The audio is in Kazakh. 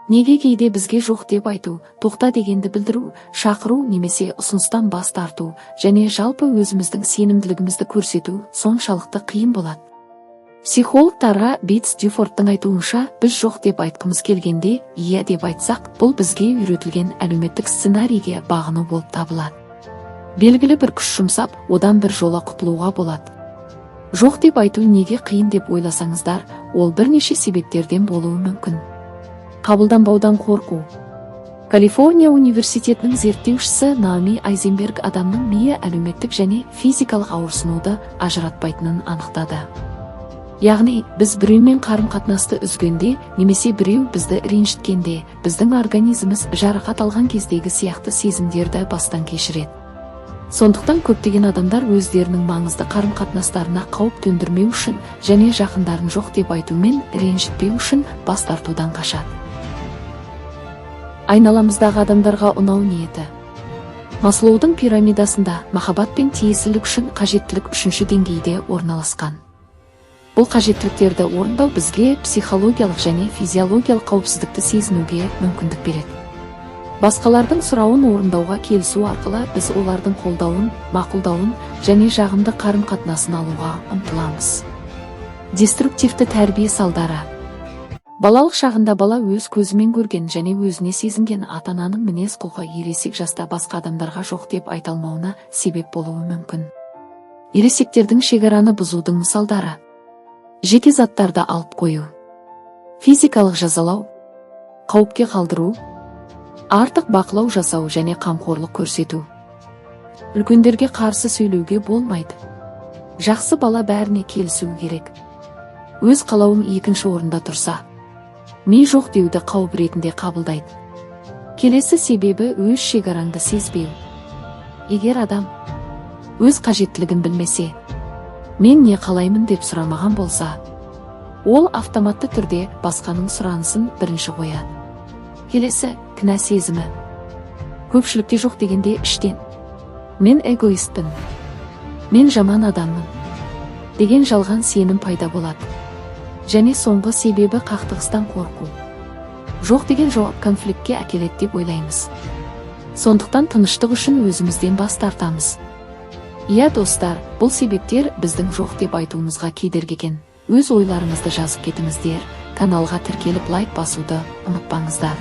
Неге кейде бізге жоқ деп айту, тоқта дегенді білдіру, шақыру немесе ұсыныстан бас тарту және жалпы өзіміздің сенімділігімізді көрсету соншалықты қиын болады. Психологтарға Битс Дюфорттың айтуынша, біз жоқ деп айтқымыз келгенде, иә деп айтсақ, бұл бізге үйретілген әлеуметтік сценарийге бағыну болып табылады. Белгілі бір күш жұмсап, одан бір жола құтылуға болады. Жоқ деп айту неге қиын деп ойласаңыздар, ол бірнеше себептерден болуы мүмкін. Қабылданбаудан қорқу. Калифорния университетінің зерттеушісі Наоми Айзенберг адамның миы әлеуметтік және физикалық ауырсынуды ажыратпайтынын анықтады. Яғни, біз біреумен қарым-қатынасты үзгенде, немесе біреу бізді ренжіткенде, біздің организміміз жарақат алған кездегі сияқты сезімдерді бастан кешіреді. Сондықтан көптеген адамдар өздерінің маңызды қарым-қатынастарына қауіп төндірмеу үшін және жақындарын жоқ деп айтумен ренжітпеу үшін бас тартудан қашады. Айналамыздағы адамдарға ұнау ниеті. Маслоудың пирамидасында махаббат пен тиесілік үшін қажеттілік үшінші деңгейде орналасқан. Бұл қажеттіліктерді орындау бізге психологиялық және физиологиялық қауіпсіздікті сезінуге мүмкіндік береді. Басқалардың сұрауын орындауға келісу арқылы біз олардың қолдауын, мақұлдауын және жағымды қарым-қатынасын алуға ұмтыламыз. Деструктивті тәрбие салдары. Балалық шағында бала өз көзімен көрген және өзіне сезінген ата-ананың мінез-құлқы ересек жаста басқа адамдарға жоқ деп айта алмауына себеп болуы мүмкін. Ересектердің шекараны бұзудың мысалдары. Жеке заттарды алып қою, физикалық жазалау, қауіпке қалдыру, артық бақылау жасау және қамқорлық көрсету. Үлкендерге қарсы сөйлеуге болмайды. Жақсы бала бәріне келісу керек. Өз қалауым екінші орында тұрса, мен жоқ деуді қауіп ретінде қабылдайды. Келесі себебі өз шекараңды сезбеу. Егер адам өз қажеттілігін білмесе, мен не қалаймын деп сұрамаған болса, ол автоматты түрде басқаның сұранысын бірінші қояды. Келесі, кінә сезімі. Көпшілікте жоқ дегенде іштен, мен эгоистпін, мен жаман адаммын деген жалған сенім пайда болады. Және соңғы себебі қақтығыстан қорқу. Жоқ деген жауап конфликтке әкеледі деп ойлаймыз. Сондықтан тыныштық үшін өзімізден бас тартамыз. Иә достар, бұл себептер біздің жоқ деп айтуымызға кедергі екен. Өз ойларыңызды жазып кетіңіздер, каналға тіркеліп лайк басуды ұмытпаңыздар.